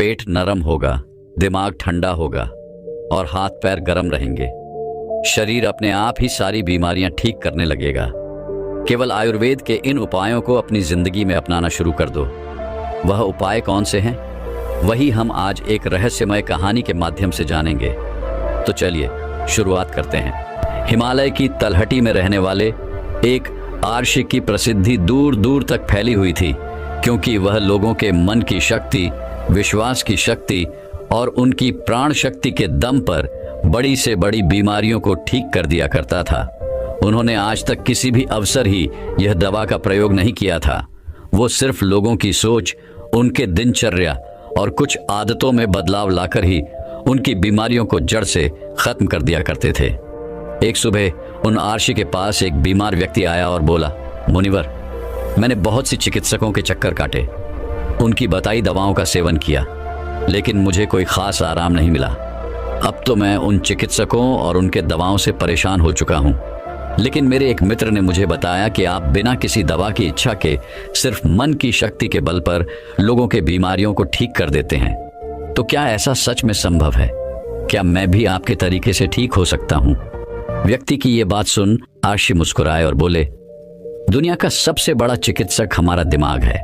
पेट नरम होगा, दिमाग ठंडा होगा और हाथ पैर गर्म रहेंगे। शरीर अपने आप ही सारी बीमारियां ठीक करने लगेगा। केवल आयुर्वेद के इन उपायों को अपनी जिंदगी में अपनाना शुरू कर दो। वह उपाय कौन से हैं, वही हम आज एक रहस्यमय कहानी के माध्यम से जानेंगे। तो चलिए शुरुआत करते हैं। हिमालय की तलहटी में रहने वाले एक आर्षि की प्रसिद्धि दूर दूर तक फैली हुई थी, क्योंकि वह लोगों के मन की शक्ति, विश्वास की शक्ति और उनकी प्राण शक्ति के दम पर बड़ी से बड़ी बीमारियों को ठीक कर दिया करता था। उन्होंने आज तक किसी भी अवसर ही यह दवा का प्रयोग नहीं किया था। वो सिर्फ लोगों की सोच, उनके दिनचर्या और कुछ आदतों में बदलाव लाकर ही उनकी बीमारियों को जड़ से खत्म कर दिया करते थे। एक सुबह उन आर्षि के पास एक बीमार व्यक्ति आया और बोला, मुनिवर, मैंने बहुत सी चिकित्सकों के चक्कर काटे, उनकी बताई दवाओं का सेवन किया, लेकिन मुझे कोई खास आराम नहीं मिला। अब तो मैं उन चिकित्सकों और उनके दवाओं से परेशान हो चुका हूँ। लेकिन मेरे एक मित्र ने मुझे बताया कि आप बिना किसी दवा की इच्छा के सिर्फ मन की शक्ति के बल पर लोगों के बीमारियों को ठीक कर देते हैं। तो क्या ऐसा सच में संभव है? क्या मैं भी आपके तरीके से ठीक हो सकता हूँ? व्यक्ति की ये बात सुन आर्षि मुस्कुराए और बोले, दुनिया का सबसे बड़ा चिकित्सक हमारा दिमाग है।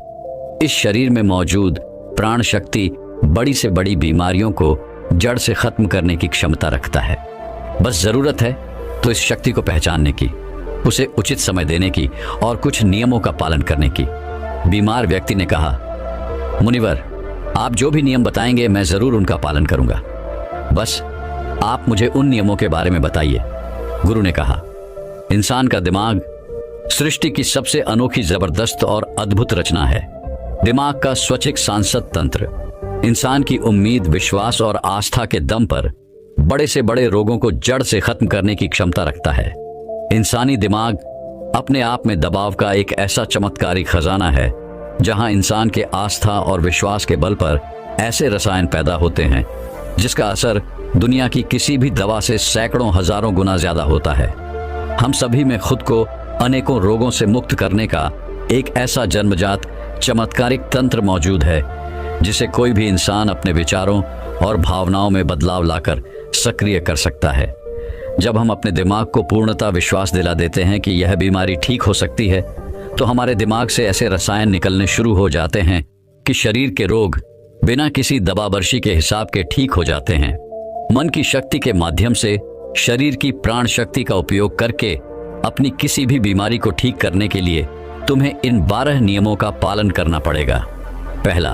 इस शरीर में मौजूद प्राण शक्ति बड़ी से बड़ी बीमारियों को जड़ से खत्म करने की क्षमता रखता है। बस जरूरत है तो इस शक्ति को पहचानने की, उसे उचित समय देने की और कुछ नियमों का पालन करने की। बीमार व्यक्ति ने कहा, मुनिवर, आप जो भी नियम बताएंगे मैं जरूर उनका पालन करूंगा। बस आप मुझे उन नियमों के बारे में बताइए। गुरु ने कहा, इंसान का दिमाग सृष्टि की सबसे अनोखी, जबरदस्त और अद्भुत रचना है। दिमाग का स्वैच्छिक सांसद तंत्र इंसान की उम्मीद, विश्वास और आस्था के दम पर बड़े से बड़े रोगों को जड़ से खत्म करने की क्षमता रखता है। इंसानी दिमाग अपने आप में दबाव का एक ऐसा चमत्कारी खजाना है, जहां इंसान के आस्था और विश्वास के बल पर ऐसे रसायन पैदा होते हैं जिसका असर दुनिया की किसी भी दवा से सैकड़ों हजारों गुना ज्यादा होता है। हम सभी में खुद को अनेकों रोगों से मुक्त करने का एक ऐसा जन्मजात चमत्कारिक तंत्र मौजूद है, जिसे कोई भी इंसान अपने विचारों और भावनाओं में बदलाव लाकर सक्रिय कर सकता है। जब हम अपने दिमाग को पूर्णतः विश्वास दिला देते हैं कि यह बीमारी ठीक हो सकती है, तो हमारे दिमाग से ऐसे रसायन निकलने शुरू हो जाते हैं कि शरीर के रोग बिना किसी दबाबर्शी के हिसाब के ठीक हो जाते हैं। मन की शक्ति के माध्यम से शरीर की प्राण शक्ति का उपयोग करके अपनी किसी भी बीमारी को ठीक करने के लिए तुम्हें इन 12 नियमों का पालन करना पड़ेगा। पहला,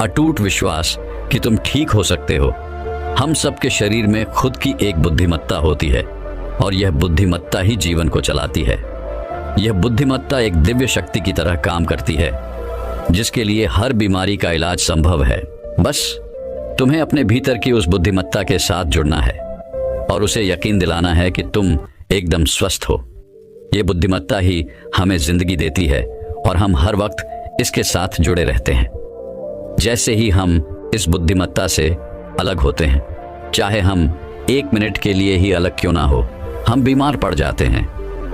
अटूट विश्वास कि तुम ठीक हो सकते हो। हम सबके शरीर में खुद की एक बुद्धिमत्ता होती है और यह बुद्धिमत्ता ही जीवन को चलाती है। यह बुद्धिमत्ता एक दिव्य शक्ति की तरह काम करती है, जिसके लिए हर बीमारी का इलाज संभव है। बस तुम्हें अपने भीतर की उस बुद्धिमत्ता के साथ जुड़ना है और उसे यकीन दिलाना है कि तुम एकदम स्वस्थ हो। ये बुद्धिमत्ता ही हमें जिंदगी देती है और हम हर वक्त इसके साथ जुड़े रहते हैं। जैसे ही हम इस बुद्धिमत्ता से अलग होते हैं, चाहे हम 1 मिनट के लिए ही अलग क्यों ना हो, हम बीमार पड़ जाते हैं।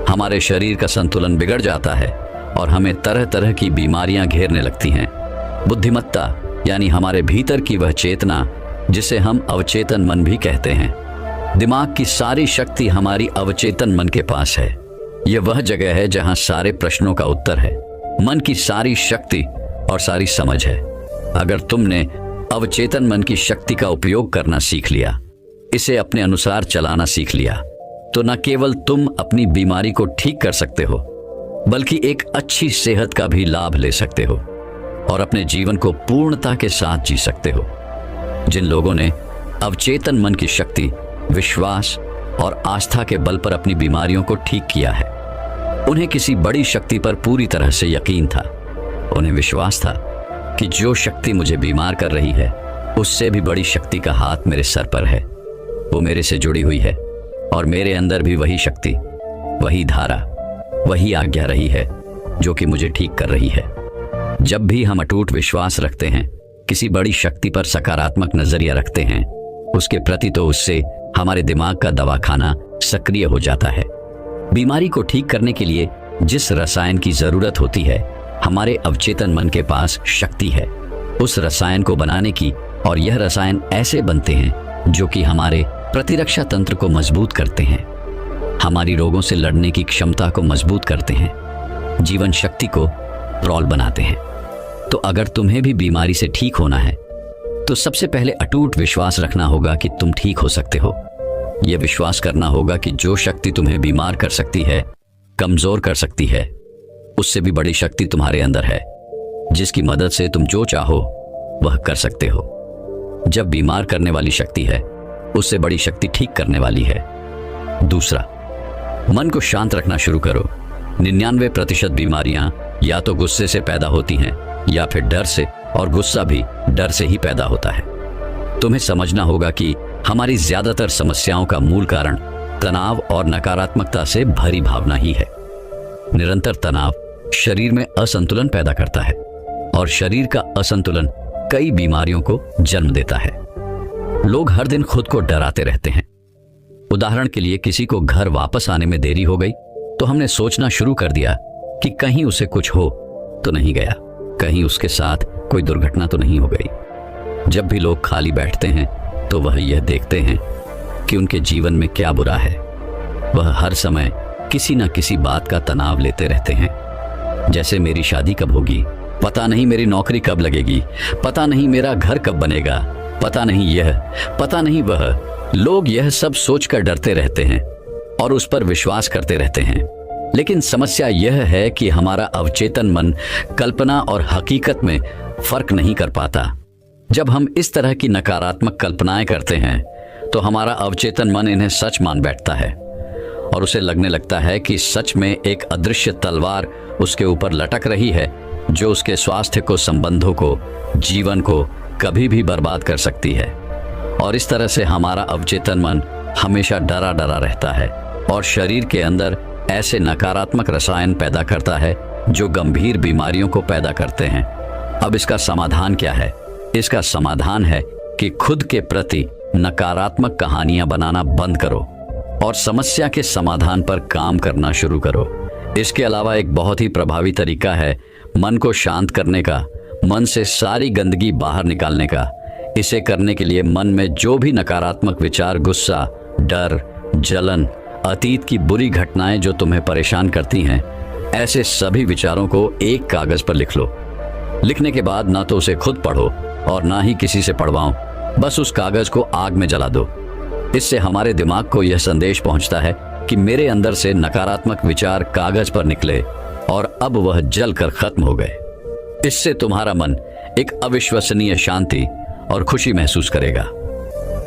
हमारे शरीर का संतुलन बिगड़ जाता है और हमें तरह तरह की बीमारियां घेरने लगती हैं। बुद्धिमत्ता यानी हमारे भीतर की वह चेतना जिसे हम अवचेतन मन भी कहते हैं। दिमाग की सारी शक्ति हमारी अवचेतन मन के पास है। यह वह जगह है जहां सारे प्रश्नों का उत्तर है। मन की सारी शक्ति और सारी समझ है। अगर तुमने अवचेतन मन की शक्ति का उपयोग करना सीख लिया, इसे अपने अनुसार चलाना सीख लिया, तो न केवल तुम अपनी बीमारी को ठीक कर सकते हो, बल्कि एक अच्छी सेहत का भी लाभ ले सकते हो और अपने जीवन को पूर्णता के साथ जी सकते हो। जिन लोगों ने अवचेतन मन की शक्ति, विश्वास और आस्था के बल पर अपनी बीमारियों को ठीक किया है, उन्हें किसी बड़ी शक्ति पर पूरी तरह से यकीन था। उन्हें विश्वास था कि जो शक्ति मुझे बीमार कर रही है, उससे भी बड़ी शक्ति का हाथ मेरे सर पर है। वो मेरे से जुड़ी हुई है और मेरे अंदर भी वही शक्ति, वही धारा, वही आज्ञा रही है जो कि मुझे ठीक कर रही है। जब भी हम अटूट विश्वास रखते हैं, किसी बड़ी शक्ति पर सकारात्मक नजरिया रखते हैं उसके प्रति, तो उससे हमारे दिमाग का दवाखाना सक्रिय हो जाता है। बीमारी को ठीक करने के लिए जिस रसायन की जरूरत होती है, हमारे अवचेतन मन के पास शक्ति है। उस रसायन को बनाने की, और यह रसायन ऐसे बनते हैं जो कि हमारे प्रतिरक्षा तंत्र को मजबूत करते हैं, हमारी रोगों से लड़ने की क्षमता को मजबूत करते हैं, जीवन शक्ति को प्रौढ़ बनाते हैं। तो अगर तुम्हें भी बीमारी से ठीक होना है तो सबसे पहले अटूट विश्वास रखना होगा कि तुम ठीक हो सकते हो। यह विश्वास करना होगा कि जो शक्ति तुम्हें बीमार कर सकती है, कमजोर कर सकती है, उससे भी बड़ी शक्ति तुम्हारे अंदर है, जिसकी मदद से तुम जो चाहो वह कर सकते हो। जब बीमार करने वाली शक्ति है, उससे बड़ी शक्ति ठीक करने वाली है। दूसरा, मन को शांत रखना शुरू करो। 99% बीमारियां या तो गुस्से से पैदा होती हैं या फिर डर से, और गुस्सा भी डर से ही पैदा होता है। तुम्हें समझना होगा कि हमारी ज्यादातर समस्याओं का मूल कारण तनाव और नकारात्मकता से भरी भावना ही है। निरंतर तनाव शरीर में असंतुलन पैदा करता है, और शरीर का असंतुलन कई बीमारियों को जन्म देता है। लोग हर दिन खुद को डराते रहते हैं। उदाहरण के लिए, किसी को घर वापस आने में देरी हो गई तो हमने सोचना शुरू कर दिया कि कहीं उसे कुछ हो तो नहीं गया, कहीं उसके साथ कोई दुर्घटना तो नहीं हो गई। जब भी लोग खाली बैठते हैं तो वह यह देखते हैं कि उनके जीवन में क्या बुरा है। वह हर समय किसी न किसी बात का तनाव लेते रहते हैं, जैसे मेरी शादी कब होगी, पता नहीं मेरी नौकरी कब लगेगी, पता नहीं मेरा घर कब बनेगा, पता नहीं यह, पता नहीं वह। लोग यह सब सोचकर डरते रहते हैं और उस पर विश्वास करते रहते हैं। लेकिन समस्या यह है कि हमारा अवचेतन मन कल्पना और हकीकत में फर्क नहीं कर पाता। जब हम इस तरह की नकारात्मक कल्पनाएं करते हैं तो हमारा अवचेतन मन इन्हें सच मान बैठता है, और उसे लगने लगता है कि सच में एक अदृश्य तलवार उसके ऊपर लटक रही है, जो उसके स्वास्थ्य को, संबंधों को, जीवन को कभी भी बर्बाद कर सकती है। और इस तरह से हमारा अवचेतन मन हमेशा डरा डरा रहता है और शरीर के अंदर ऐसे नकारात्मक रसायन पैदा करता है जो गंभीर बीमारियों को पैदा करते हैं। अब इसका समाधान क्या है? इसका समाधान है कि खुद के प्रति नकारात्मक कहानियां बनाना बंद करो और समस्या के समाधान पर काम करना शुरू करो। इसके अलावा एक बहुत ही प्रभावी तरीका है मन को शांत करने का, मन से सारी गंदगी बाहर निकालने का। इसे करने के लिए मन में जो भी नकारात्मक विचार, गुस्सा, डर, जलन, अतीत की बुरी घटनाएं जो तुम्हें परेशान करती हैं, ऐसे सभी विचारों को एक कागज पर लिख लो। लिखने के बाद ना तो उसे खुद पढ़ो और ना ही किसी से पढ़वाओ, बस उस कागज को आग में जला दो। इससे हमारे दिमाग को यह संदेश पहुंचता है कि मेरे अंदर से नकारात्मक विचार कागज पर निकले और अब वह जलकर खत्म हो गए। इससे तुम्हारा मन एक अविश्वसनीय शांति और खुशी महसूस करेगा,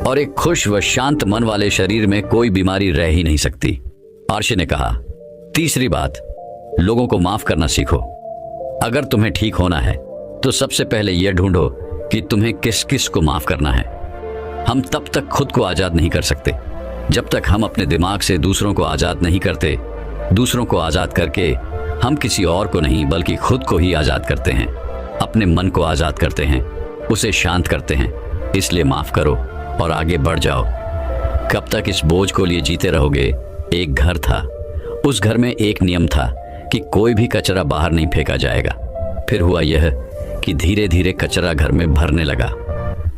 और एक खुश व शांत मन वाले शरीर में कोई बीमारी रह ही नहीं सकती। आर्शे ने कहा, तीसरी बात, लोगों को माफ करना सीखो। अगर तुम्हें ठीक होना है तो सबसे पहले यह ढूंढो कि तुम्हें किस किस को माफ करना है। हम तब तक खुद को आजाद नहीं कर सकते जब तक हम अपने दिमाग से दूसरों को आजाद नहीं करते। दूसरों को आजाद करके हम किसी और को नहीं बल्कि खुद को ही आजाद करते हैं, अपने मन को आजाद करते हैं, उसे शांत करते हैं। इसलिए माफ करो और आगे बढ़ जाओ। कब तक इस बोझ को लिए जीते रहोगे? एक घर था, उस घर में एक नियम था कि कोई भी कचरा बाहर नहीं फेंका जाएगा। फिर हुआ यह कि धीरे धीरे कचरा घर में भरने लगा,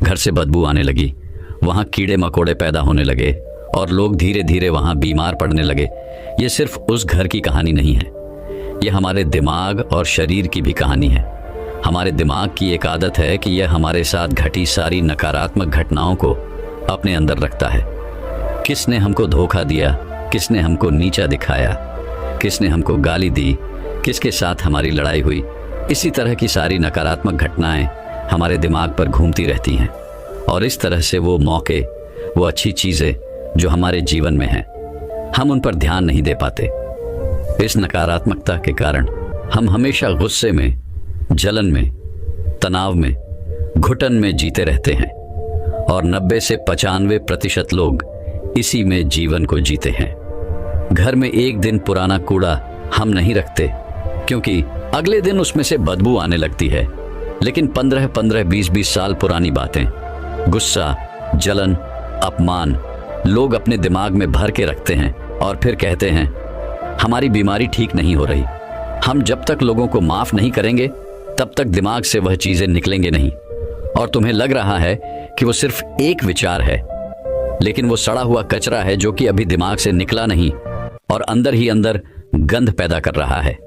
घर से बदबू आने लगी, वहाँ कीड़े मकोड़े पैदा होने लगे और लोग धीरे धीरे वहाँ बीमार पड़ने लगे। ये सिर्फ उस घर की कहानी नहीं है, यह हमारे दिमाग और शरीर की भी कहानी है। हमारे दिमाग की एक आदत है कि यह हमारे साथ घटी सारी नकारात्मक घटनाओं को अपने अंदर रखता है। किसने हमको धोखा दिया, किसने हमको नीचा दिखाया, किसने हमको गाली दी, किसके साथ हमारी लड़ाई हुई, इसी तरह की सारी नकारात्मक घटनाएं हमारे दिमाग पर घूमती रहती हैं। और इस तरह से वो मौके, वो अच्छी चीज़ें जो हमारे जीवन में हैं, हम उन पर ध्यान नहीं दे पाते। इस नकारात्मकता के कारण हम हमेशा गुस्से में, जलन में, तनाव में, घुटन में जीते रहते हैं, और 90 से 95% लोग इसी में जीवन को जीते हैं। घर में एक दिन पुराना कूड़ा हम नहीं रखते क्योंकि अगले दिन उसमें से बदबू आने लगती है, लेकिन 15-15, 20-20 साल पुरानी बातें, गुस्सा, जलन, अपमान लोग अपने दिमाग में भर के रखते हैं और फिर कहते हैं हमारी बीमारी ठीक नहीं हो रही। हम जब तक लोगों को माफ नहीं करेंगे तब तक दिमाग से वह चीजें निकलेंगे नहीं। और तुम्हें लग रहा है कि वो सिर्फ एक विचार है, लेकिन वो सड़ा हुआ कचरा है जो कि अभी दिमाग से निकला नहीं और अंदर ही अंदर गंध पैदा कर रहा है।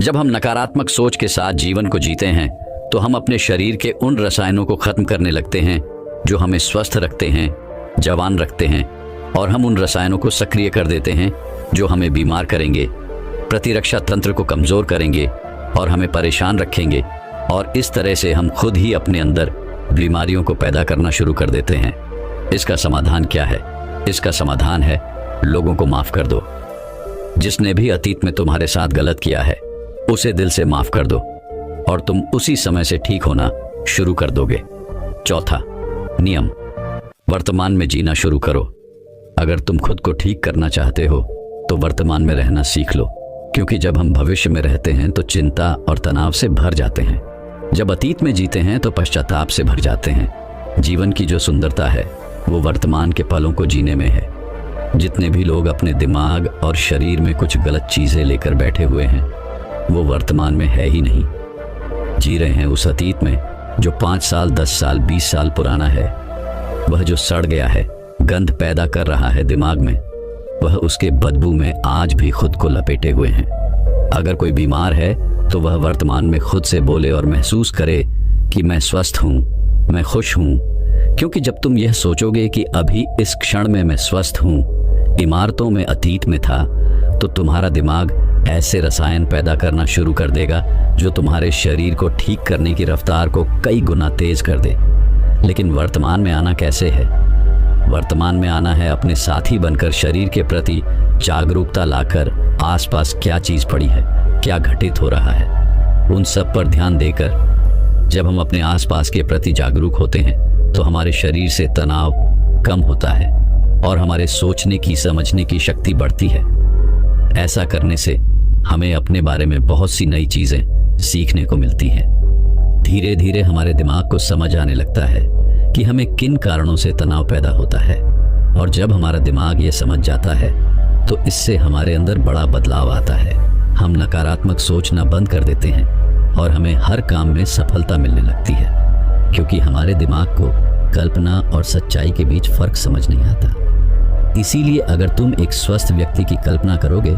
जब हम नकारात्मक सोच के साथ जीवन को जीते हैं तो हम अपने शरीर के उन रसायनों को खत्म करने लगते हैं जो हमें स्वस्थ रखते हैं, जवान रखते हैं, और हम उन रसायनों को सक्रिय कर देते हैं जो हमें बीमार करेंगे, प्रतिरक्षा तंत्र को कमजोर करेंगे और हमें परेशान रखेंगे। और इस तरह से हम खुद ही अपने अंदर बीमारियों को पैदा करना शुरू कर देते हैं। इसका समाधान क्या है? इसका समाधान है लोगों को माफ कर दो। जिसने भी अतीत में तुम्हारे साथ गलत किया है उसे दिल से माफ कर दो और तुम उसी समय से ठीक होना शुरू कर दोगे। चौथा नियम, वर्तमान में जीना शुरू करो। अगर तुम खुद को ठीक करना चाहते हो तो वर्तमान में रहना सीख लो, क्योंकि जब हम भविष्य में रहते हैं तो चिंता और तनाव से भर जाते हैं। जब अतीत में जीते हैं तो पश्चाताप से भर जाते हैं। जीवन की जो सुंदरता है वो वर्तमान के पलों को जीने में है। जितने भी लोग अपने दिमाग और शरीर में कुछ गलत चीजें लेकर बैठे हुए हैं वो वर्तमान में है ही नहीं, जी रहे हैं उस अतीत में जो 5 साल, 10 साल, 20 साल पुराना है। वह जो सड़ गया है, गंध पैदा कर रहा है दिमाग में, वह उसके बदबू में आज भी खुद को लपेटे हुए हैं। अगर कोई बीमार है तो वह वर्तमान में खुद से बोले और महसूस करे कि मैं स्वस्थ हूँ, मैं खुश हूँ, क्योंकि जब तुम यह सोचोगे कि अभी इस क्षण में मैं स्वस्थ हूँ, इमारतों में अतीत में था, तो तुम्हारा दिमाग ऐसे रसायन पैदा करना शुरू कर देगा जो तुम्हारे शरीर को ठीक करने की रफ्तार को कई गुना तेज कर दे। लेकिन वर्तमान में आना कैसे है? वर्तमान में आना है अपने साथी बनकर, शरीर के प्रति जागरूकता लाकर, आसपास क्या चीज पड़ी है, क्या घटित हो रहा है, उन सब पर ध्यान देकर। जब हम अपने आसपास के प्रति जागरूक होते हैं तो हमारे शरीर से तनाव कम होता है और हमारे सोचने की, समझने की शक्ति बढ़ती है। ऐसा करने से हमें अपने बारे में बहुत सी नई चीजें सीखने को मिलती हैं। धीरे धीरे हमारे दिमाग को समझ आने लगता है कि हमें किन कारणों से तनाव पैदा होता है, और जब हमारा दिमाग ये समझ जाता है तो इससे हमारे अंदर बड़ा बदलाव आता है। हम नकारात्मक सोचना बंद कर देते हैं और हमें हर काम में सफलता मिलने लगती है, क्योंकि हमारे दिमाग को कल्पना और सच्चाई के बीच फर्क समझ नहीं आता। इसीलिए अगर तुम एक स्वस्थ व्यक्ति की कल्पना करोगे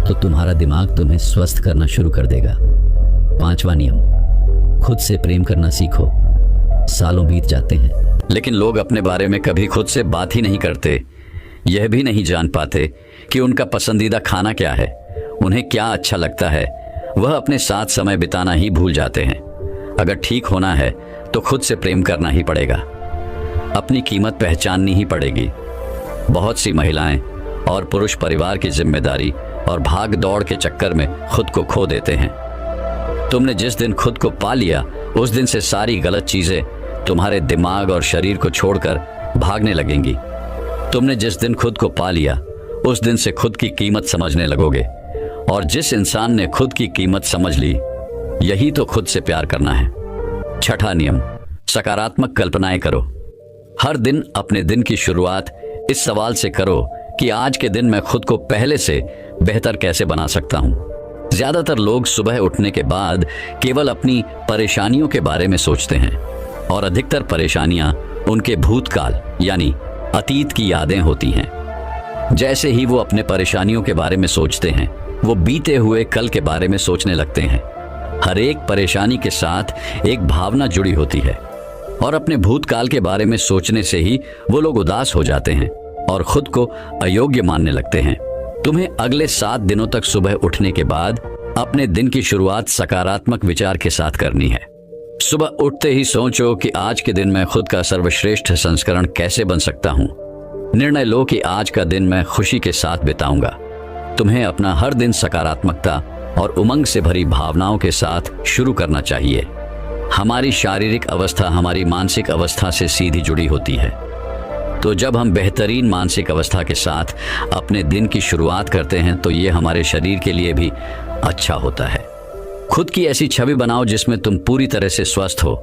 तो तुम्हारा दिमाग तुम्हें स्वस्थ करना शुरू कर देगा। 5वां नियम, खुद से प्रेम करना सीखो। सालों बीत जाते हैं लेकिन लोग अपने बारे में कभी खुद से बात ही नहीं करते। यह भी नहीं जान पाते कि उनका पसंदीदा खाना क्या है, उन्हें क्या अच्छा लगता है। वह अपने साथ समय बिताना ही भूल जाते हैं। अगर ठीक होना है तो खुद से प्रेम करना ही पड़ेगा, अपनी कीमत पहचाननी ही पड़ेगी। बहुत सी महिलाएं और पुरुष परिवार की जिम्मेदारी और भाग दौड़ के चक्कर में खुद को खो देते हैं। तुमने जिस दिन खुद को पा लिया उस दिन से सारी गलत चीजें तुम्हारे दिमाग और शरीर को छोड़कर भागने लगेंगी। तुमने जिस दिन खुद को पा लिया उस दिन से खुद की कीमत समझने लगोगे, और जिस इंसान ने खुद की कीमत समझ ली, यही तो खुद से प्यार करना है। 6वां नियम, सकारात्मक कल्पनाएं करो। हर दिन अपने दिन की शुरुआत इस सवाल से करो कि आज के दिन मैं खुद को पहले से बेहतर कैसे बना सकता हूं। ज्यादातर लोग सुबह उठने के बाद केवल अपनी परेशानियों के बारे में सोचते हैं, और अधिकतर परेशानियां उनके भूतकाल यानी अतीत की यादें होती हैं। जैसे ही वो अपने परेशानियों के बारे में सोचते हैं, वो बीते हुए कल के बारे में सोचने लगते हैं। हर एक परेशानी के साथ एक भावना जुड़ी होती है, और अपने भूतकाल के बारे में सोचने से ही वो लोग उदास हो जाते हैं और खुद को अयोग्य मानने लगते हैं। तुम्हें अगले 7 दिनों तक सुबह उठने के बाद अपने दिन की शुरुआत सकारात्मक विचार के साथ करनी है। सुबह उठते ही सोचो कि आज के दिन मैं खुद का सर्वश्रेष्ठ संस्करण कैसे बन सकता हूँ। निर्णय लो कि आज का दिन मैं खुशी के साथ बिताऊंगा। तुम्हें अपना हर दिन सकारात्मकता और उमंग से भरी भावनाओं के साथ शुरू करना चाहिए। हमारी शारीरिक अवस्था हमारी मानसिक अवस्था से सीधी जुड़ी होती है, तो जब हम बेहतरीन मानसिक अवस्था के साथ अपने दिन की शुरुआत करते हैं तो ये हमारे शरीर के लिए भी अच्छा होता है। खुद की ऐसी छवि बनाओ जिसमें तुम पूरी तरह से स्वस्थ हो।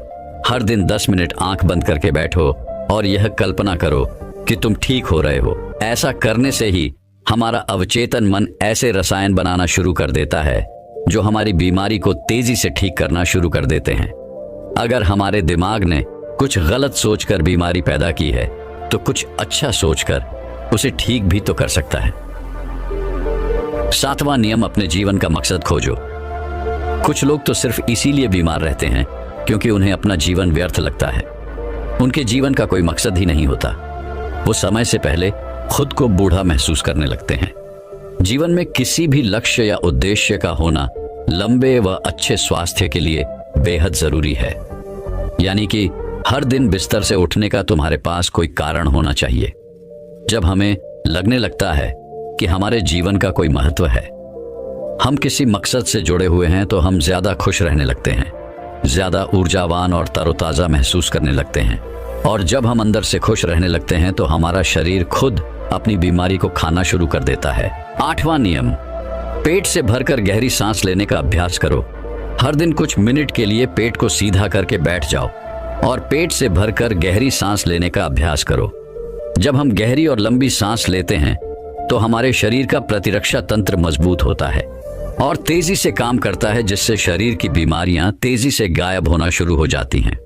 हर दिन 10 मिनट आंख बंद करके बैठो और यह कल्पना करो कि तुम ठीक हो रहे हो। ऐसा करने से ही हमारा अवचेतन मन ऐसे रसायन बनाना शुरू कर देता है जो हमारी बीमारी को तेजी से ठीक करना शुरू कर देते हैं। अगर हमारे दिमाग ने कुछ गलत सोचकर बीमारी पैदा की है तो कुछ अच्छा सोचकर उसे ठीक भी तो कर सकता है। 7वां नियम, अपने जीवन का मकसद खोजो। कुछ लोग तो सिर्फ इसीलिए बीमार रहते हैं क्योंकि उन्हें अपना जीवन व्यर्थ लगता है। उनके जीवन का कोई मकसद ही नहीं होता। वो समय से पहले खुद को बूढ़ा महसूस करने लगते हैं। जीवन में किसी भी लक्ष्य या उद्देश्य का होना लंबे व अच्छे स्वास्थ्य के लिए बेहद जरूरी है। यानी कि हर दिन बिस्तर से उठने का तुम्हारे पास कोई कारण होना चाहिए। जब हमें लगने लगता है कि हमारे जीवन का कोई महत्व है, हम किसी मकसद से जुड़े हुए हैं, तो हम ज्यादा खुश रहने लगते हैं, ज्यादा ऊर्जावान और तरोताजा महसूस करने लगते हैं। और जब हम अंदर से खुश रहने लगते हैं तो हमारा शरीर खुद अपनी बीमारी को खाना शुरू कर देता है। 8वां नियम, पेट से भरकर गहरी सांस लेने का अभ्यास करो। हर दिन कुछ मिनट के लिए पेट को सीधा करके बैठ जाओ और पेट से भरकर गहरी सांस लेने का अभ्यास करो। जब हम गहरी और लंबी सांस लेते हैं तो हमारे शरीर का प्रतिरक्षा तंत्र मजबूत होता है और तेजी से काम करता है, जिससे शरीर की बीमारियां तेजी से गायब होना शुरू हो जाती हैं।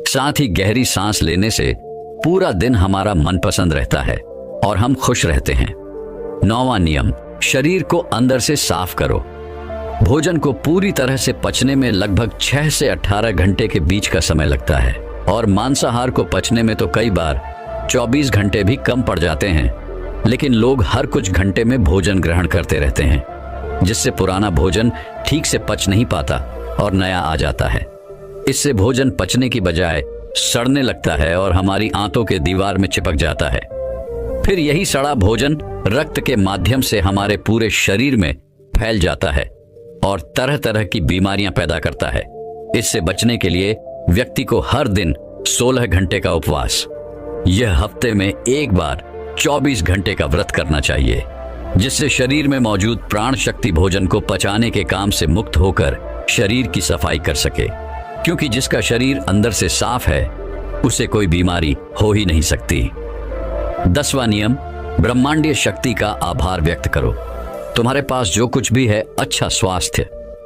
साथ ही गहरी सांस लेने से पूरा दिन हमारा मनपसंद रहता है और हम खुश रहते हैं। 9वां नियम, शरीर को अंदर से साफ करो। भोजन को पूरी तरह से पचने में लगभग 6 से 18 घंटे के बीच का समय लगता है और मांसाहार को पचने में तो कई बार 24 घंटे भी कम पड़ जाते हैं। लेकिन लोग हर कुछ घंटे में भोजन ग्रहण करते रहते हैं, जिससे पुराना भोजन ठीक से पच नहीं पाता और नया आ जाता है। इससे भोजन पचने की बजाय सड़ने लगता है और हमारी आंतों के दीवार में चिपक जाता है। फिर यही सड़ा भोजन रक्त के माध्यम से हमारे पूरे शरीर में फैल जाता है और तरह तरह की बीमारियां पैदा करता है। इससे बचने के लिए व्यक्ति को हर दिन 16 घंटे का उपवास, यह हफ्ते में एक बार 24 घंटे का व्रत करना चाहिए, जिससे शरीर में मौजूद प्राण शक्ति भोजन को पचाने के काम से मुक्त होकर शरीर की सफाई कर सके। क्योंकि जिसका शरीर अंदर से साफ है उसे कोई बीमारी हो ही नहीं सकती। 10वां नियम, ब्रह्मांडीय शक्ति का आभार व्यक्त करो। तुम्हारे पास जो कुछ भी है, अच्छा स्वास्थ्य,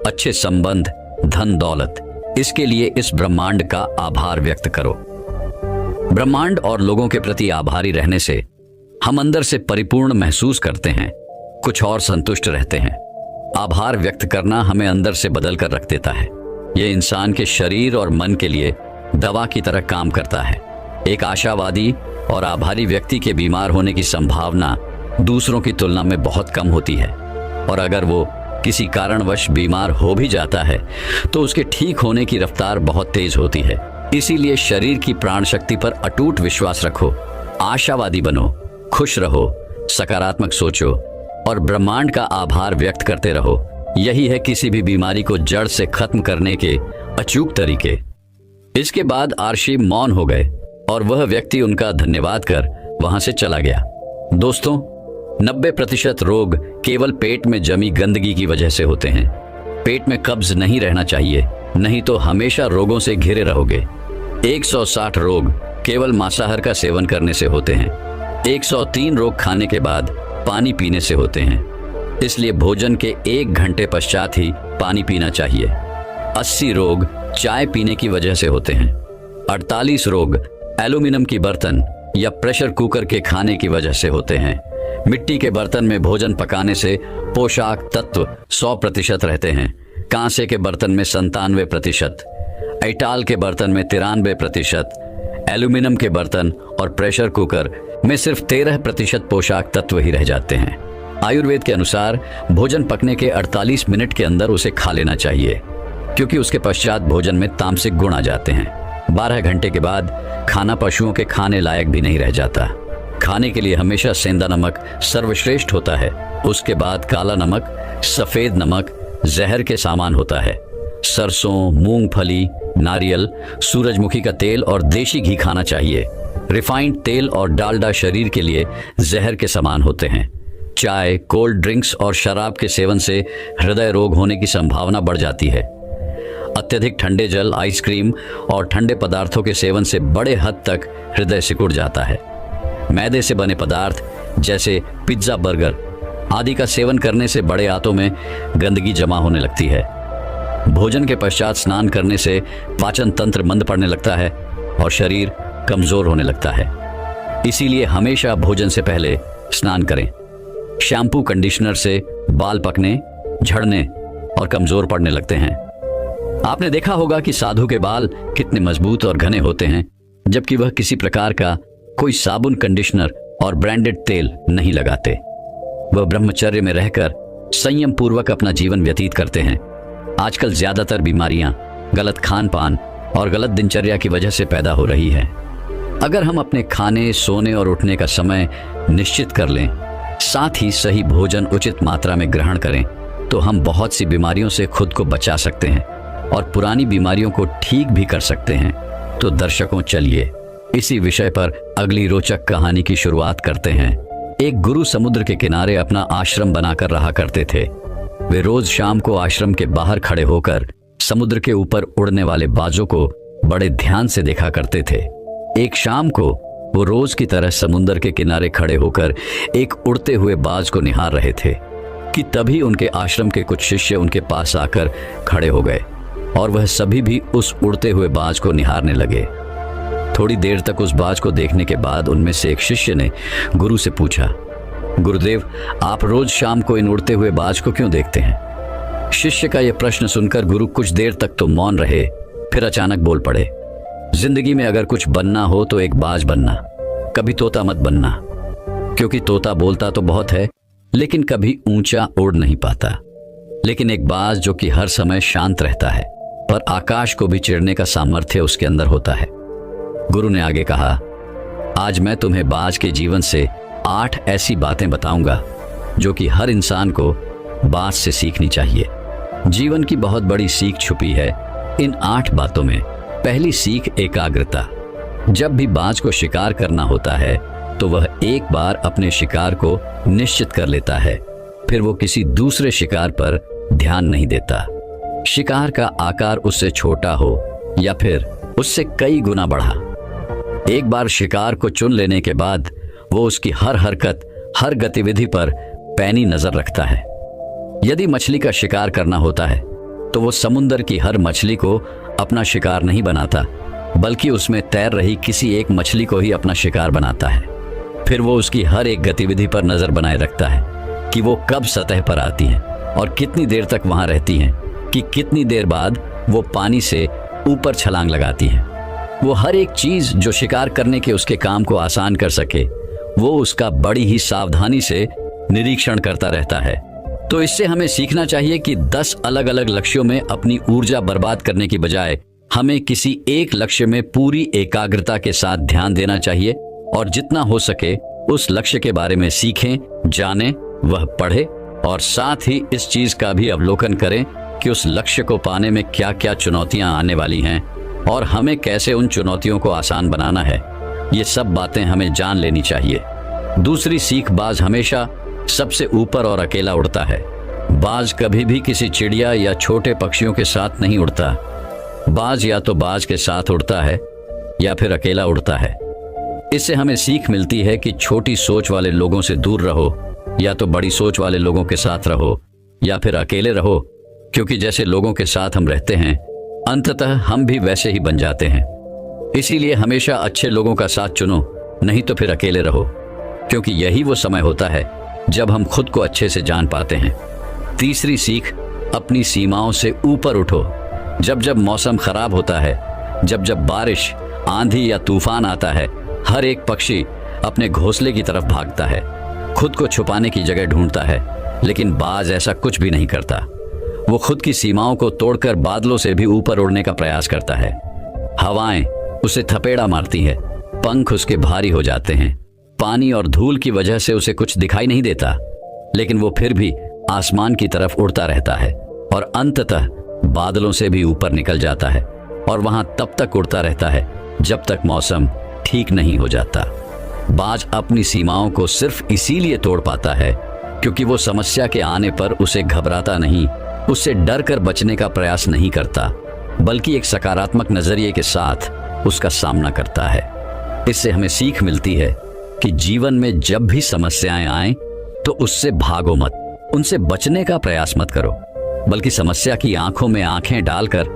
अच्छे संबंध, धन दौलत, इसके लिए इस ब्रह्मांड का आभार व्यक्त करो। ब्रह्मांड और लोगों के प्रति आभारी रहने से हम अंदर से परिपूर्ण महसूस करते हैं, कुछ और संतुष्ट रहते हैं। आभार व्यक्त करना हमें अंदर से बदल कर रख देता है। यह इंसान के शरीर और मन के लिए दवा की तरह काम करता है। एक आशावादी और आभारी व्यक्ति के बीमार होने की संभावना दूसरों की तुलना में बहुत कम होती है, और अगर वो किसी कारणवश बीमार हो भी जाता है तो उसके ठीक होने की रफ्तार बहुत तेज होती है। इसीलिए शरीर की प्राण शक्ति पर अटूट विश्वास रखो, आशावादी बनो, खुश रहो, सकारात्मक सोचो और ब्रह्मांड का आभार व्यक्त करते रहो। यही है किसी भी बीमारी को जड़ से खत्म करने के अचूक तरीके। इसके बाद आर्शी मौन हो गए और वह व्यक्ति उनका धन्यवाद कर वहां से चला गया। दोस्तों, 90% रोग केवल पेट में जमी गंदगी की वजह से होते हैं। पेट में कब्ज नहीं रहना चाहिए, नहीं तो हमेशा रोगों से घिरे रहोगे। 160 रोग केवल मांसाहार का सेवन करने से होते हैं। 103 रोग खाने के बाद पानी पीने से होते हैं। इसलिए भोजन के 1 घंटे पश्चात ही पानी पीना चाहिए। 80 रोग चाय पीने की वजह से होते हैं। 48 रोग एल्यूमिनियम की बर्तन या प्रेशर कुकर के खाने की वजह से होते हैं। मिट्टी के बर्तन में भोजन पकाने से पोषक तत्व 100% रहते हैं। कांसे के बर्तन में 97%, एटाल के बर्तन में 93%, एल्यूमिनियम के बर्तन और प्रेशर कुकर में सिर्फ 13% पोषक तत्व ही रह जाते हैं। आयुर्वेद के अनुसार भोजन पकने के 48 मिनट के अंदर उसे खा लेना चाहिए, क्योंकि उसके पश्चात भोजन में तामसिक गुण आ जाते हैं। 12 घंटे के बाद खाना पशुओं के खाने लायक भी नहीं रह जाता। खाने के लिए हमेशा सेंधा नमक सर्वश्रेष्ठ होता है। उसके बाद काला नमक, सफेद नमक जहर के सामान होता है। सरसों, मूंगफली, नारियल, सूरजमुखी का तेल और देशी घी खाना चाहिए। रिफाइंड तेल और डालडा शरीर के लिए जहर के समान होते हैं। चाय, कोल्ड ड्रिंक्स और शराब के सेवन से हृदय रोग होने की संभावना बढ़ जाती है। अत्यधिक ठंडे जल, आइसक्रीम और ठंडे पदार्थों के सेवन से बड़े हद तक हृदय सिकुड़ जाता है। मैदे से बने पदार्थ जैसे पिज्जा, बर्गर आदि का सेवन करने से बड़े आंतों में गंदगी जमा होने लगती है। भोजन के पश्चात स्नान करने से पाचन तंत्र मंद पड़ने लगता है और शरीर कमजोर होने लगता है। इसीलिए हमेशा भोजन से पहले स्नान करें। शैम्पू कंडीशनर से बाल पकने, झड़ने और कमजोर पड़ने लगते हैं। आपने देखा होगा कि साधु के बाल कितने मजबूत और घने होते हैं, जबकि वह किसी प्रकार का कोई साबुन, कंडीशनर और ब्रांडेड तेल नहीं लगाते। वह ब्रह्मचर्य में रहकर संयम पूर्वक अपना जीवन व्यतीत करते हैं। आजकल ज्यादातर बीमारियां गलत खान पान और गलत दिनचर्या की वजह से पैदा हो रही है। अगर हम अपने खाने, सोने और उठने का समय निश्चित कर लें, साथ ही सही भोजन उचित मात्रा में ग्रहण करें, तो हम बहुत सी बीमारियों से खुद को बचा सकते हैं और पुरानी बीमारियों को ठीक भी कर सकते हैं। तो दर्शकों, चलिए इसी विषय पर अगली रोचक कहानी की शुरुआत करते हैं। एक गुरु समुद्र के किनारे अपना आश्रम बनाकर रहा करते थे। वे रोज शाम को आश्रम के बाहर खड़े होकर समुद्र के ऊपर उड़ने वाले बाजों को बड़े ध्यान से देखा करते थे। एक शाम को वो रोज की तरह समुद्र के किनारे खड़े होकर एक उड़ते हुए बाज को निहार रहे थे कि तभी उनके आश्रम के कुछ शिष्य उनके पास आकर खड़े हो गए और वह सभी भी उस उड़ते हुए बाज को निहारने लगे। थोड़ी देर तक उस बाज को देखने के बाद उनमें से एक शिष्य ने गुरु से पूछा, गुरुदेव, आप रोज शाम को इन उड़ते हुए बाज को क्यों देखते हैं? शिष्य का यह प्रश्न सुनकर गुरु कुछ देर तक तो मौन रहे, फिर अचानक बोल पड़े, जिंदगी में अगर कुछ बनना हो तो एक बाज बनना, कभी तोता मत बनना, क्योंकि तोता बोलता तो बहुत है लेकिन कभी ऊंचा उड़ नहीं पाता। लेकिन एक बाज जो कि हर समय शांत रहता है पर आकाश को भी चिढ़ने का सामर्थ्य उसके अंदर होता है। गुरु ने आगे कहा, आज मैं तुम्हें बाज के जीवन से 8 ऐसी बातें बताऊंगा जो कि हर इंसान को बाज से सीखनी चाहिए। जीवन की बहुत बड़ी सीख छुपी है इन 8 बातों में। पहली सीख, एकाग्रता। जब भी बाज को शिकार करना होता है तो वह एक बार अपने शिकार को निश्चित कर लेता है, फिर वो किसी दूसरे शिकार पर ध्यान नहीं देता। शिकार का आकार उससे छोटा हो या फिर उससे कई गुना बढ़ा, एक बार शिकार को चुन लेने के बाद वो उसकी हर हरकत, हर गतिविधि पर पैनी नजर रखता है। यदि मछली का शिकार करना होता है तो वो समुद्र की हर मछली को अपना शिकार नहीं बनाता, बल्कि उसमें तैर रही किसी एक मछली को ही अपना शिकार बनाता है। फिर वो उसकी हर एक गतिविधि पर नजर बनाए रखता है कि वो कब सतह पर आती हैं और कितनी देर तक वहां रहती हैं, कि कितनी देर बाद वो पानी से ऊपर छलांग लगाती हैं। वो हर एक चीज जो शिकार करने के उसके काम को आसान कर सके, वो उसका बड़ी ही सावधानी से निरीक्षण करता रहता है। तो इससे हमें सीखना चाहिए कि 10 अलग अलग लक्ष्यों में अपनी ऊर्जा बर्बाद करने की बजाय हमें किसी एक लक्ष्य में पूरी एकाग्रता के साथ ध्यान देना चाहिए और जितना हो सके उस लक्ष्य के बारे में सीखें, जानें, वह पढ़े और साथ ही इस चीज का भी अवलोकन करें कि उस लक्ष्य को पाने में क्या क्या चुनौतियां आने वाली हैं और हमें कैसे उन चुनौतियों को आसान बनाना है। ये सब बातें हमें जान लेनी चाहिए। दूसरी सीख, बाज हमेशा सबसे ऊपर और अकेला उड़ता है। बाज कभी भी किसी चिड़िया या छोटे पक्षियों के साथ नहीं उड़ता। बाज या तो बाज के साथ उड़ता है या फिर अकेला उड़ता है। इससे हमें सीख मिलती है कि छोटी सोच वाले लोगों से दूर रहो, या तो बड़ी सोच वाले लोगों के साथ रहो या फिर अकेले रहो, क्योंकि जैसे लोगों के साथ हम रहते हैं अंततः हम भी वैसे ही बन जाते हैं। इसीलिए हमेशा अच्छे लोगों का साथ चुनो, नहीं तो फिर अकेले रहो, क्योंकि यही वो समय होता है जब हम खुद को अच्छे से जान पाते हैं। तीसरी सीख, अपनी सीमाओं से ऊपर उठो। जब जब मौसम खराब होता है, जब जब बारिश, आंधी या तूफान आता है, हर एक पक्षी अपने घोंसले की तरफ भागता है, खुद को छुपाने की जगह ढूंढता है, लेकिन बाज ऐसा कुछ भी नहीं करता। वो खुद की सीमाओं को तोड़कर बादलों से भी ऊपर उड़ने का प्रयास करता है। हवाएं उसे थपेड़ा मारती है, पंख उसके भारी हो जाते हैं, पानी और धूल की वजह से उसे कुछ दिखाई नहीं देता, लेकिन वो फिर भी आसमान की तरफ उड़ता रहता है और अंततः बादलों से भी ऊपर निकल जाता है और वहां तब तक उड़ता रहता है जब तक मौसम ठीक नहीं हो जाता। बाज अपनी सीमाओं को सिर्फ इसीलिए तोड़ पाता है क्योंकि वो समस्या के आने पर उसे घबराता नहीं, उससे डर कर बचने का प्रयास नहीं करता, बल्कि एक सकारात्मक नजरिए के साथ उसका सामना करता है। इससे हमें सीख मिलती है कि जीवन में जब भी समस्याएं आएं तो उससे भागो मत, उनसे बचने का प्रयास मत करो, बल्कि समस्या की आंखों में आंखें डालकर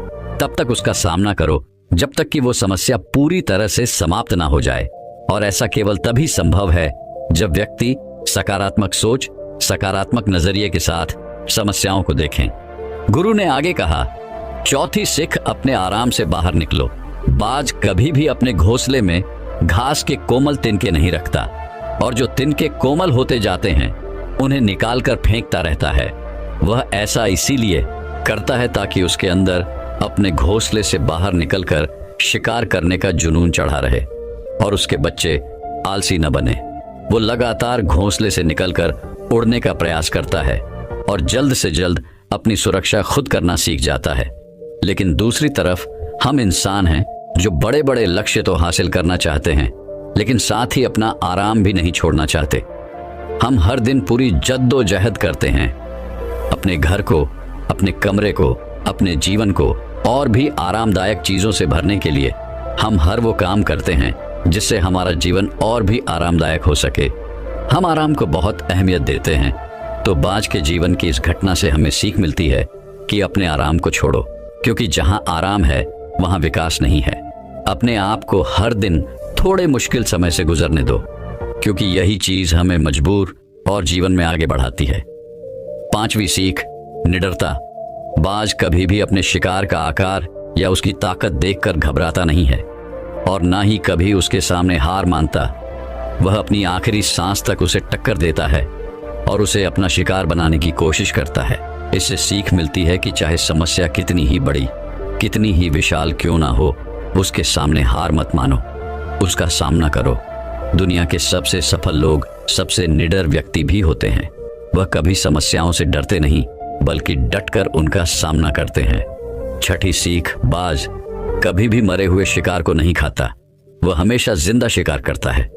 तब तक उसका सामना करो जब तक कि वो समस्या पूरी तरह से समाप्त ना हो जाए। और ऐसा केवल तभी संभव है जब व्यक्ति सकारात्मक सोच, सकारात्मक नजरिए के साथ समस्याओं को देखें। गुरु ने आगे कहा, चौथी सीख, अपने आराम से बाहर निकलो। बाज कभी भी अपने घोंसले में घास के कोमल तिनके नहीं रखता, और जो तिनके कोमल होते जाते हैं उन्हें निकालकर फेंकता रहता है। वह ऐसा इसीलिए करता है ताकि उसके अंदर अपने घोंसले से बाहर निकलकर शिकार करने का जुनून चढ़ा रहे और उसके बच्चे आलसी न बने। वो लगातार घोंसले से निकलकर उड़ने का प्रयास करता है और जल्द से जल्द अपनी सुरक्षा खुद करना सीख जाता है। लेकिन दूसरी तरफ हम इंसान हैं जो बड़े बड़े लक्ष्य तो हासिल करना चाहते हैं, लेकिन साथ ही अपना आराम भी नहीं छोड़ना चाहते। हम हर दिन पूरी जद्दोजहद करते हैं अपने घर को, अपने कमरे को, अपने जीवन को और भी आरामदायक चीजों से भरने के लिए। हम हर वो काम करते हैं जिससे हमारा जीवन और भी आरामदायक हो सके। हम आराम को बहुत अहमियत देते हैं। तो बाज के जीवन की इस घटना से हमें सीख मिलती है कि अपने आराम को छोड़ो, क्योंकि जहां आराम है वहां विकास नहीं है। अपने आप को हर दिन थोड़े मुश्किल समय से गुजरने दो, क्योंकि यही चीज हमें मजबूर और जीवन में आगे बढ़ाती है। पांचवी सीख, निडरता। बाज कभी भी अपने शिकार का आकार या उसकी ताकत देखकर घबराता नहीं है और ना ही कभी उसके सामने हार मानता। वह अपनी आखिरी सांस तक उसे टक्कर देता है और उसे अपना शिकार बनाने की कोशिश करता है। इससे सीख मिलती है कि चाहे समस्या कितनी ही बड़ी, कितनी ही विशाल क्यों ना हो, उसके सामने हार मत मानो, उसका सामना करो। दुनिया के सबसे सफल लोग सबसे निडर व्यक्ति भी होते हैं। वह कभी समस्याओं से डरते नहीं, बल्कि डटकर उनका सामना करते हैं। छठी सीख, बाज कभी भी मरे हुए शिकार को नहीं खाता, वह हमेशा जिंदा शिकार करता है।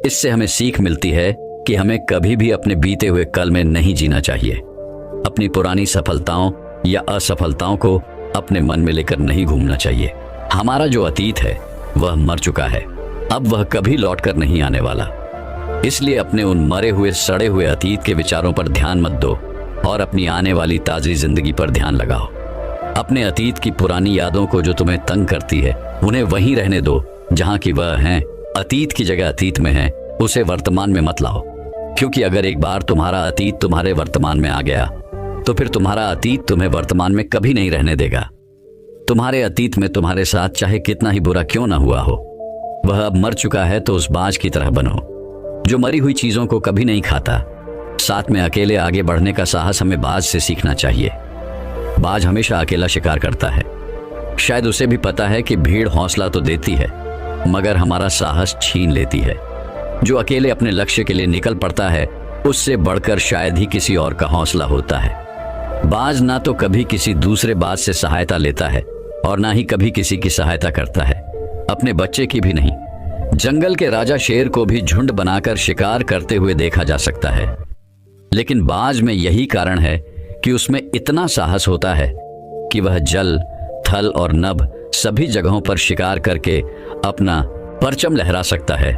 इससे हमें सीख मिलती है कि हमें कभी भी अपने बीते हुए कल में नहीं जीना चाहिए। अपनी पुरानी सफलताओं या असफलताओं को अपने मन में लेकर नहीं घूमना चाहिए। हमारा जो अतीत है वह मर चुका है, अब वह कभी लौटकर नहीं आने वाला। इसलिए अपने उन मरे हुए सड़े हुए अतीत के विचारों पर ध्यान मत दो और अपनी आने वाली ताजी जिंदगी पर ध्यान लगाओ। अपने अतीत की पुरानी यादों को जो तुम्हें तंग करती है उन्हें वहीं रहने दो जहां की वह हैं। अतीत की जगह अतीत में है, उसे वर्तमान में मत लाओ, क्योंकि अगर एक बार तुम्हारा अतीत तुम्हारे वर्तमान में आ गया तो फिर तुम्हारा अतीत तुम्हें वर्तमान में कभी नहीं रहने देगा। तुम्हारे अतीत में तुम्हारे साथ चाहे कितना ही बुरा क्यों ना हुआ हो, वह अब मर चुका है। तो उस बाज की तरह बनो जो मरी हुई चीजों को कभी नहीं खाता। साथ में अकेले आगे बढ़ने का साहस हमें बाज से सीखना चाहिए। बाज हमेशा अकेला शिकार करता है। शायद उसे भी पता है कि भीड़ हौसला तो देती है, मगर हमारा साहस छीन लेती है। जो अकेले अपने लक्ष्य के लिए निकल पड़ता है, उससे बढ़कर शायद ही किसी और का हौसला होता है। बाज ना तो कभी किसी दूसरे बाज से सहायता लेता है और ना ही कभी किसी की सहायता करता है, अपने बच्चे की भी नहीं। जंगल के राजा शेर को भी झुंड बनाकर शिकार करते हुए देखा जा सकता है, लेकिन बाज में यही कारण है कि उसमें इतना साहस होता है कि वह जल, थल और नभ सभी जगहों पर शिकार करके अपना परचम लहरा सकता है।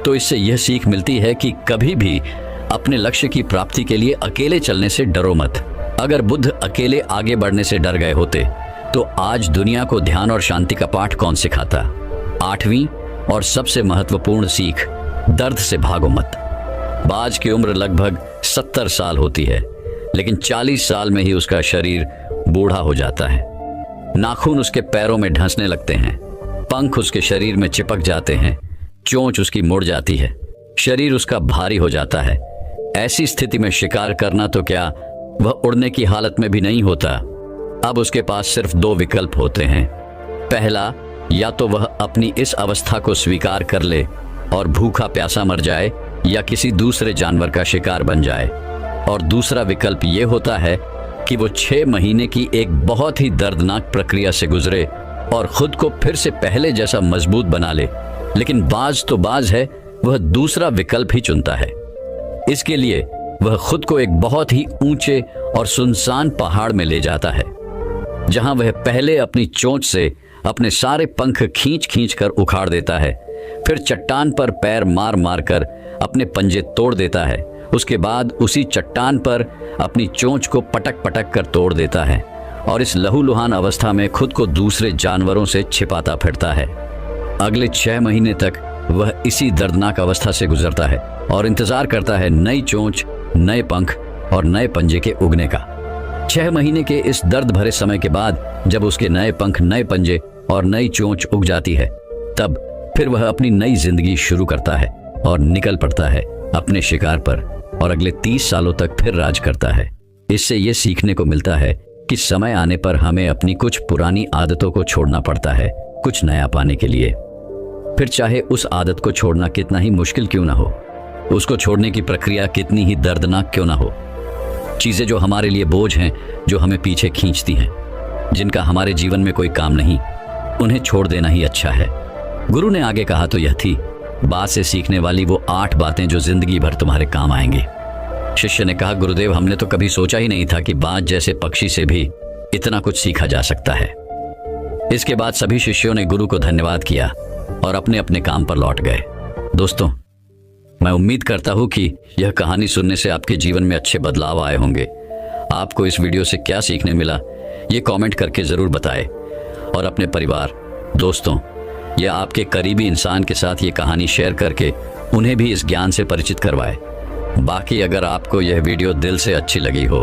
तो इससे यह सीख मिलती है कि कभी भी अपने लक्ष्य की प्राप्ति के लिए अकेले चलने से डरो मत। अगर बुद्ध अकेले आगे बढ़ने से डर गए होते तो आज दुनिया को ध्यान और शांति का पाठ कौन सिखाता। आठवीं और सबसे महत्वपूर्ण सीख, दर्द से भागो मत। बाज की उम्र लगभग 70 साल होती है, लेकिन 40 साल में ही उसका शरीर बूढ़ा हो जाता है। नाखून उसके पैरों में ढंसने लगते हैं, पंख उसके शरीर में चिपक जाते हैं, चोंच उसकी मुड़ जाती है, शरीर उसका भारी हो जाता है। ऐसी स्थिति में शिकार करना तो क्या, वह उड़ने की हालत में भी नहीं होता। अब उसके पास सिर्फ 2 विकल्प होते हैं। पहला, या तो वह अपनी इस अवस्था को स्वीकार कर ले और भूखा प्यासा मर जाए या किसी दूसरे जानवर का शिकार बन जाए, और दूसरा विकल्प यह होता है कि वो 6 महीने की एक बहुत ही दर्दनाक प्रक्रिया से गुजरे और खुद को फिर से पहले जैसा मजबूत बना ले। लेकिन बाज तो बाज है, वह दूसरा विकल्प ही चुनता है। इसके लिए वह खुद को एक बहुत ही ऊंचे और सुनसान पहाड़ में ले जाता है, जहां वह पहले अपनी चोंच से अपने सारे पंख खींच खींच कर उखाड़ देता है, फिर चट्टान पर पैर मार मार कर अपने पंजे तोड़ देता है। उसके बाद उसी चट्टान पर अपनी चोंच को पटक पटक कर तोड़ देता है और इस लहूलुहान अवस्था में खुद को दूसरे जानवरों से छिपाता फिरता है। अगले 6 महीने तक वह इसी दर्दनाक अवस्था से गुजरता है और इंतजार करता है नई चोंच, नए पंख और नए पंजे के उगने का। 6 महीने के इस दर्द भरे समय के बाद जब उसके नए पंख, नए पंजे और नई चोंच उग जाती है, तब फिर वह अपनी नई जिंदगी शुरू करता है और निकल पड़ता है अपने शिकार पर और अगले 30 सालों तक फिर राज करता है। इससे यह सीखने को मिलता है कि समय आने पर हमें अपनी कुछ पुरानी आदतों को छोड़ना पड़ता है कुछ नया पाने के लिए। फिर चाहे उस आदत को छोड़ना कितना ही मुश्किल क्यों ना हो, उसको छोड़ने की प्रक्रिया कितनी ही दर्दनाक क्यों ना हो, चीजें जो हमारे लिए बोझ हैं, जो हमें पीछे खींचती हैं, जिनका हमारे जीवन में कोई काम नहीं, उन्हें छोड़ देना ही अच्छा है। गुरु ने आगे कहा तो यह थी, बात से सीखने वाली वो 8 बातें जो जिंदगी भर तुम्हारे काम आएंगी। शिष्य ने कहा, गुरुदेव, हमने तो कभी सोचा ही नहीं था कि बाज जैसे पक्षी से भी इतना कुछ सीखा जा सकता है। इसके बाद सभी शिष्यों ने गुरु को धन्यवाद किया और अपने अपने काम पर लौट गए। दोस्तों, मैं उम्मीद करता हूं कि यह कहानी सुनने से आपके जीवन में अच्छे बदलाव आए होंगे। आपको इस वीडियो से क्या सीखने मिला, ये कमेंट करके जरूर बताएं और अपने परिवार, दोस्तों या आपके करीबी इंसान के साथ ये कहानी शेयर करके उन्हें भी इस ज्ञान से परिचित करवाएं। बाकी अगर आपको यह वीडियो दिल से अच्छी लगी हो